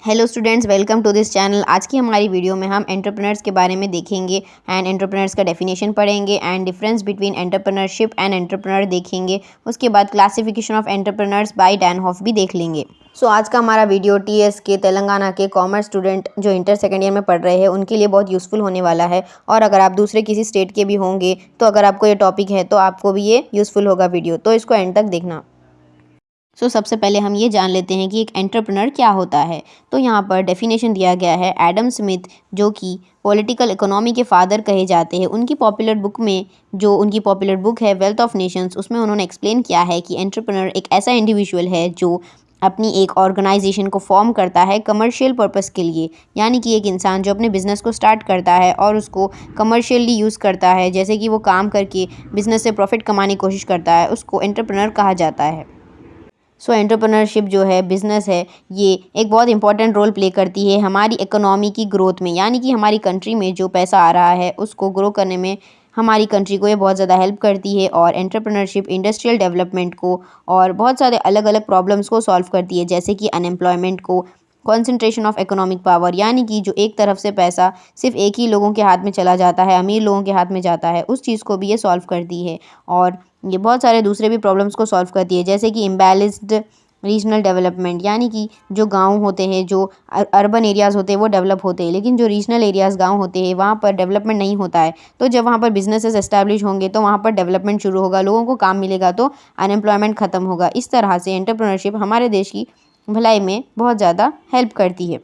Hello students, welcome to this channel. आज की हमारी वीडियो में हम एंटरप्रेन्योर्स के बारे में देखेंगे एंड एंटरप्रेन्योर्स का डेफिनेशन पढ़ेंगे and difference between entrepreneurship and entrepreneur देखेंगे। उसके बाद क्लासिफिकेशन ऑफ एंटरप्रेन्योर्स बाय डैनहॉफ भी देख लेंगे। सो आज का हमारा वीडियो टीएस के तेलंगाना के कॉमर्स स्टूडेंट जो इंटर सेकेंड ईयर में पढ़ रहे हैं उनके लिए बहुत यूज़फुल होने वाला है। और अगर आप दूसरे किसी स्टेट के भी होंगे तो अगर आपको ये टॉपिक है तो आपको भी ये यूज़फुल होगा वीडियो, तो इसको एंड तक देखना। सबसे पहले हम ये जान लेते हैं कि एक एंटरप्रेन्योर क्या होता है। तो यहाँ पर डेफिनेशन दिया गया है एडम स्मिथ, जो कि पॉलिटिकल इकोनॉमी के फादर कहे जाते हैं। उनकी पॉपुलर बुक में, जो उनकी पॉपुलर बुक है वेल्थ ऑफ नेशंस, उसमें उन्होंने एक्सप्लेन किया है कि एंटरप्रेन्योर एक ऐसा इंडिविजुअल है जो अपनी एक ऑर्गेनाइजेशन को फॉर्म करता है कमर्शियल पर्पस के लिए। यानी कि एक इंसान जो अपने बिज़नेस को स्टार्ट करता है और उसको कमर्शियली यूज़ करता है, जैसे कि वो काम करके बिज़नेस से प्रॉफिट कमाने की कोशिश करता है, उसको एंटरप्रेन्योर कहा जाता है। एंटरप्रेन्योरशिप जो है, बिज़नेस है, ये एक बहुत इंपॉर्टेंट रोल प्ले करती है हमारी इकोनॉमी की ग्रोथ में। यानी कि हमारी कंट्री में जो पैसा आ रहा है उसको ग्रो करने में हमारी कंट्री को ये बहुत ज़्यादा हेल्प करती है। और एंटरप्रेन्योरशिप इंडस्ट्रियल डेवलपमेंट को और बहुत सारे अलग अलग प्रॉब्लम्स को सॉल्व करती है, जैसे कि अनएम्प्लॉयमेंट को, कॉन्सेंट्रेशन ऑफ इकोनॉमिक पावर, यानी कि जो एक तरफ से पैसा सिर्फ एक ही लोगों के हाथ में चला जाता है, अमीर लोगों के हाथ में जाता है, उस चीज़ को भी ये सॉल्व करती है। और ये बहुत सारे दूसरे भी प्रॉब्लम्स को सॉल्व करती है, जैसे कि इम्बैलेंस्ड रीजनल डेवलपमेंट, यानी कि जो गांव होते हैं, जो अर्बन एरियाज़ होते हैं वो डेवलप होते हैं, लेकिन जो रीजनल एरियाज़ गांव होते हैं वहाँ पर डेवलपमेंट नहीं होता है। तो जब वहाँ पर बिजनेसेस एस्टैब्लिश होंगे तो वहाँ पर डेवलपमेंट शुरू होगा, लोगों को काम मिलेगा, तो अनएम्प्लॉयमेंट ख़त्म होगा। इस तरह से एंटरप्रेन्योरशिप हमारे देश की भलाई में बहुत ज़्यादा हेल्प करती है।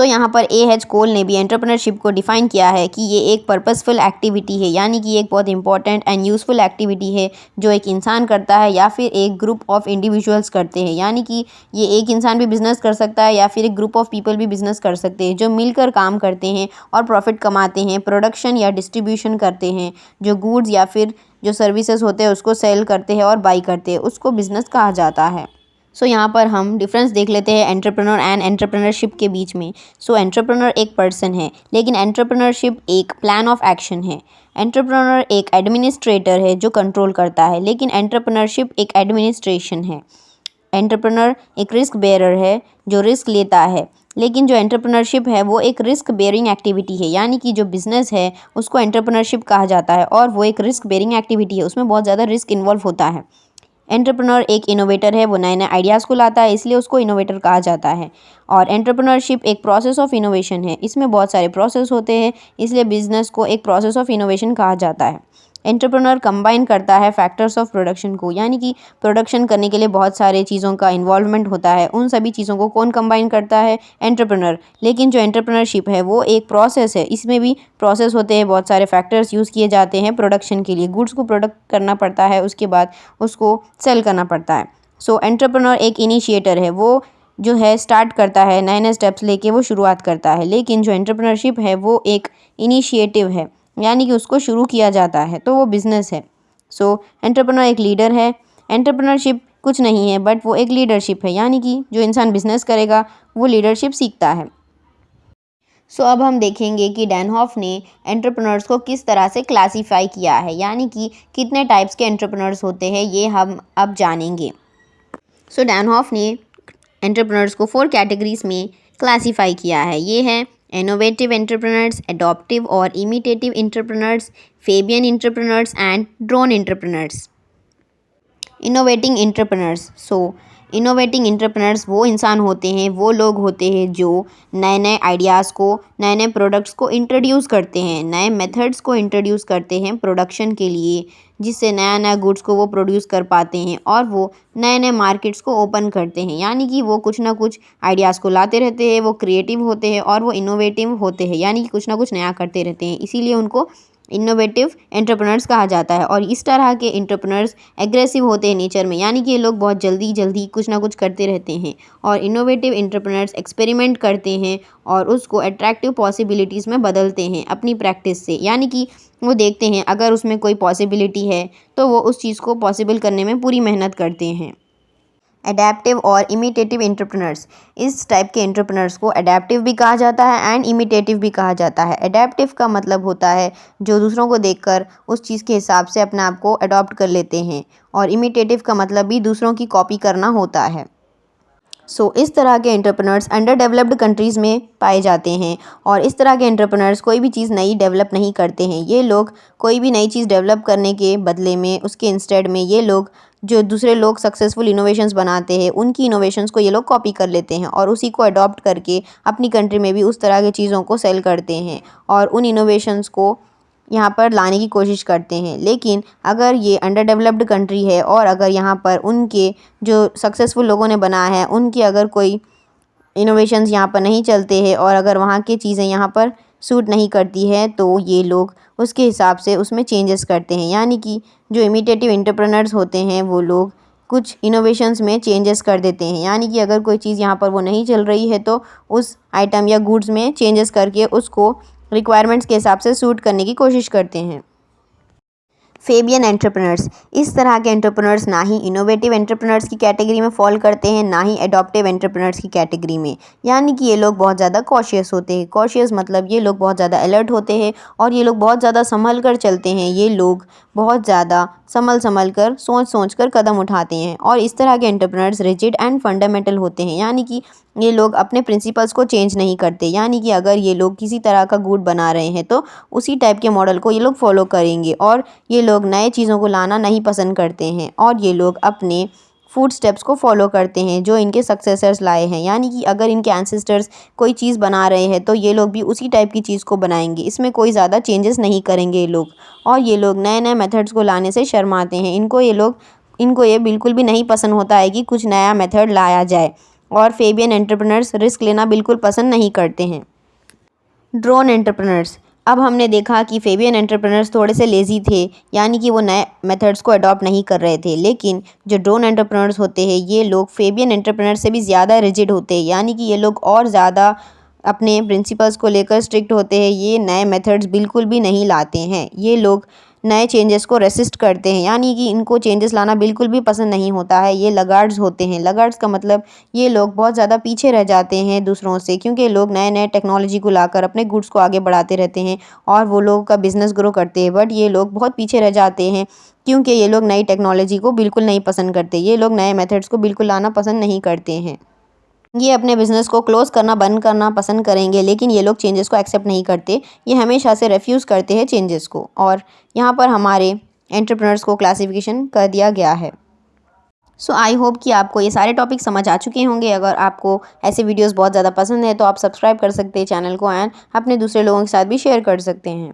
यहाँ पर A.H. कोल ने भी एंटरप्रेन्योरशिप को डिफ़ाइन किया है कि ये एक पर्पसफुल एक्टिविटी है, यानी कि एक बहुत इंपॉर्टेंट एंड यूज़फुल एक्टिविटी है जो एक इंसान करता है या फिर एक ग्रुप ऑफ इंडिविजुअल्स करते हैं। यानी कि ये एक इंसान भी बिज़नेस कर सकता है या फिर एक ग्रुप ऑफ पीपल भी बिज़नेस कर सकते हैं, जो मिलकर काम करते हैं और प्रॉफिट कमाते हैं, प्रोडक्शन या डिस्ट्रीब्यूशन करते हैं, जो गुड्स या फिर जो सर्विसेज होते हैं उसको सेल करते हैं और बाई करते हैं, उसको बिज़नेस कहा जाता है। यहाँ पर हम डिफरेंस देख लेते हैं एंटरप्रेन्योर एंड एंटरप्रेन्योरशिप के बीच में। एंटरप्रेन्योर एक पर्सन है, लेकिन एंटरप्रेन्योरशिप एक प्लान ऑफ एक्शन है। एंटरप्रेन्योर एक एडमिनिस्ट्रेटर है जो कंट्रोल करता है, लेकिन एंटरप्रेन्योरशिप एक एडमिनिस्ट्रेशन है। एंटरप्रेन्योर एक रिस्क बेयरर है जो रिस्क लेता है, लेकिन जो एंटरप्रेन्योरशिप है वो एक रिस्क बेयरिंग एक्टिविटी है। यानी कि जो बिज़नेस है उसको एंटरप्रेन्योरशिप कहा जाता है और वो एक रिस्क बेयरिंग एक्टिविटी है, उसमें बहुत ज़्यादा रिस्क इन्वॉल्व होता है। एंटरप्रेन्योर एक इनोवेटर है, वो नए नए आइडियाज़ को लाता है, इसलिए उसको इनोवेटर कहा जाता है। और एंटरप्रेन्योरशिप एक प्रोसेस ऑफ इनोवेशन है, इसमें बहुत सारे प्रोसेस होते हैं, इसलिए बिजनेस को एक प्रोसेस ऑफ इनोवेशन कहा जाता है। एंटरप्रेन्योर कंबाइन करता है फैक्टर्स ऑफ प्रोडक्शन को, यानी कि प्रोडक्शन करने के लिए बहुत सारे चीज़ों का इन्वॉल्वमेंट होता है, उन सभी चीज़ों को कौन कंबाइन करता है? एंटरप्रेन्योर। लेकिन जो एंटरप्रेन्योरशिप है वो एक प्रोसेस है, इसमें भी प्रोसेस होते हैं, बहुत सारे फैक्टर्स यूज़ किए जाते हैं प्रोडक्शन के लिए, गुड्स को प्रोडक्ट करना पड़ता है, उसके बाद उसको सेल करना पड़ता है। एंटरप्रेन्योर एक इनिशिएटर है, वो जो है स्टार्ट करता है, नए नए स्टेप्स लेके वो शुरुआत करता है। लेकिन जो एंटरप्रेन्योरशिप है वो एक इनिशिएटिव है, यानी कि उसको शुरू किया जाता है, तो वो बिज़नेस है। एंटरप्रेन्योर एक लीडर है। एंटरप्रेन्योरशिप कुछ नहीं है बट वो एक लीडरशिप है, यानी कि जो इंसान बिज़नेस करेगा वो लीडरशिप सीखता है। अब हम देखेंगे कि डैनहॉफ ने एंटरप्रेन्योर्स को किस तरह से क्लासीफाई किया है, यानी कि कितने टाइप्स के एंटरप्रेन्योर्स होते हैं, ये हम अब जानेंगे। डैनहॉफ ने एंटरप्रेन्योर्स को 4 कैटेगरीज में क्लासीफाई किया है। ये है इनोवेटिव एंटरप्रेन्योर्स, एडॉप्टिव और imitative entrepreneurs, Fabian entrepreneurs and drone entrepreneurs. Innovating entrepreneurs. Innovating entrepreneurs वो इंसान होते हैं, वो लोग होते हैं जो नए नए आइडियाज़ को, नए नए प्रोडक्ट्स को इंट्रोड्यूस करते हैं, नए मेथड्स को इंट्रोड्यूस करते हैं प्रोडक्शन के लिए, जिससे नया नया गुड्स को वो प्रोड्यूस कर पाते हैं और वो नए नए मार्केट्स को ओपन करते हैं। यानी कि वो कुछ ना कुछ आइडियाज़ को लाते रहते हैं, वो क्रिएटिव होते हैं और वो इनोवेटिव होते हैं, यानी कि कुछ ना कुछ नया करते रहते हैं, इसीलिए उनको इनोवेटिव एंटरप्रेन्योर्स कहा जाता है। और इस तरह के एंटरप्रेन्योर्स एग्रेसिव होते हैं नेचर में, यानी कि ये लोग बहुत जल्दी जल्दी कुछ ना कुछ करते रहते हैं। और इनोवेटिव एंटरप्रेन्योर्स एक्सपेरिमेंट करते हैं और उसको अट्रैक्टिव पॉसिबिलिटीज़ में बदलते हैं अपनी प्रैक्टिस से, यानी कि वो देखते हैं अगर उसमें कोई पॉसिबिलिटी है तो वो उस चीज़ को पॉसिबल करने में पूरी मेहनत करते हैं। एडेप्टिव और इमिटेटिव एंटरप्रेन्योर्स। इस टाइप के एंटरप्रेन्योर्स को एडेप्टिव भी कहा जाता है एंड इमिटेटिव भी कहा जाता है। एडेप्टिव का मतलब होता है जो दूसरों को देखकर उस चीज़ के हिसाब से अपने आप को अडॉप्ट कर लेते हैं, और इमिटेटिव का मतलब भी दूसरों की कॉपी करना होता है। इस तरह के एंटरप्रेन्योर्स अंडर डेवलप्ड कंट्रीज़ में पाए जाते हैं और इस तरह के एंटरप्रेन्योर्स कोई भी चीज़ नई डेवलप नहीं करते हैं। ये लोग कोई भी नई चीज़ डेवलप करने के बदले में उसके इंस्टेड में ये लोग जो दूसरे लोग सक्सेसफुल इनोवेशंस बनाते हैं उनकी इनोवेशंस को ये लोग कॉपी कर लेते हैं और उसी को अडॉप्ट करके अपनी कंट्री में भी उस तरह की चीज़ों को सेल करते हैं और उन इनोवेशंस को यहाँ पर लाने की कोशिश करते हैं। लेकिन अगर ये अंडर डेवलप्ड कंट्री है और अगर यहाँ पर उनके जो सक्सेसफुल लोगों ने बनाया है उनकी अगर कोई इनोवेशंस यहाँ पर नहीं चलते हैं और अगर वहाँ की चीज़ें यहाँ पर सूट नहीं करती है तो ये लोग उसके हिसाब से उसमें चेंजेस करते हैं। यानी कि जो इमिटेटिव एंटरप्रेन्योर्स होते हैं वो लोग कुछ इनोवेशंस में चेंजेस कर देते हैं। यानी कि अगर कोई चीज़ यहाँ पर वो नहीं चल रही है तो उस आइटम या गुड्स में चेंजेस करके उसको रिक्वायरमेंट्स के हिसाब से सूट करने की कोशिश करते हैं। फेबियन एंटरप्रेन्योर्स, इस तरह के एंटरप्रेन्योर्स ना ही इनोवेटिव एंटरप्रेन्योर्स की कैटेगरी में फॉल करते हैं ना ही एडॉप्टिव एंटरप्रेन्योर्स की कैटेगरी में। यानी कि ये लोग बहुत ज़्यादा कॉशियस होते हैं। कॉशियस मतलब ये लोग बहुत ज़्यादा अलर्ट होते हैं और ये लोग बहुत ज़्यादा संभल कर चलते हैं। ये लोग बहुत ज़्यादा संभल कर सोच कर कदम उठाते हैं और इस तरह के एंटरप्रेन्योर्स रिजिड एंड फंडामेंटल होते हैं। यानी कि ये लोग अपने प्रिंसिपल्स को चेंज नहीं करते। यानी कि अगर ये लोग किसी तरह का गुड बना रहे हैं तो उसी टाइप के मॉडल को ये लोग फॉलो करेंगे और ये लोग नए चीज़ों को लाना नहीं पसंद करते हैं और ये लोग अपने फूड स्टेप्स को फॉलो करते हैं जो इनके सक्सेसर्स लाए हैं। यानी कि अगर इनके एंसेस्टर्स कोई चीज़ बना रहे हैं तो ये लोग भी उसी टाइप की चीज़ को बनाएंगे। इसमें कोई ज़्यादा चेंजेस नहीं करेंगे ये लोग और ये लोग नए नए मेथड्स को लाने से शर्माते हैं। इनको ये बिल्कुल भी नहीं पसंद होता है कि कुछ नया मेथड लाया जाए और फेबियन एंटरप्रेन्योर्स रिस्क लेना बिल्कुल पसंद नहीं करते हैं। ड्रोन एंटरप्रेन्योर्स, अब हमने देखा कि फेबियन एंटरप्रेन्योर्स थोड़े से लेज़ी थे। यानी कि वो नए मेथड्स को अडॉप्ट नहीं कर रहे थे। लेकिन जो ड्रोन एंटरप्रेन्योर्स होते हैं ये लोग फेबियन एंटरप्रेन्योर्स से भी ज़्यादा रिजिड होते हैं। यानी कि ये लोग और ज़्यादा अपने प्रिंसिपल्स को लेकर स्ट्रिक्ट होते हैं। ये नए मेथड्स बिल्कुल भी नहीं लाते हैं। ये लोग नए चेंजेस को रेसिस्ट करते हैं। यानी कि इनको चेंजेस लाना बिल्कुल भी पसंद नहीं होता है। ये लगार्ड्स होते हैं। लगार्ड्स का मतलब ये लोग बहुत ज़्यादा पीछे रह जाते हैं दूसरों से, क्योंकि लोग नए नए टेक्नोलॉजी को लाकर अपने गुड्स को आगे बढ़ाते रहते हैं और वो लोगों का बिज़नेस ग्रो करते हैं। बट ये लोग बहुत पीछे रह जाते हैं क्योंकि ये लोग नई टेक्नोलॉजी को बिल्कुल नहीं पसंद करते। ये लोग नए मेथड्स को बिल्कुल लाना पसंद नहीं करते हैं। ये अपने बिज़नेस को क्लोज़ करना बंद करना पसंद करेंगे लेकिन ये लोग चेंजेस को एक्सेप्ट नहीं करते। ये हमेशा से रेफ्यूज़ करते हैं चेंजेस को और यहाँ पर हमारे एंटरप्रेन्योर्स को क्लासिफिकेशन कर दिया गया है। आई होप कि आपको ये सारे टॉपिक समझ आ चुके होंगे। अगर आपको ऐसे वीडियोस बहुत ज़्यादा पसंद है तो आप सब्सक्राइब कर सकते हैं चैनल को एंड अपने दूसरे लोगों के साथ भी शेयर कर सकते हैं।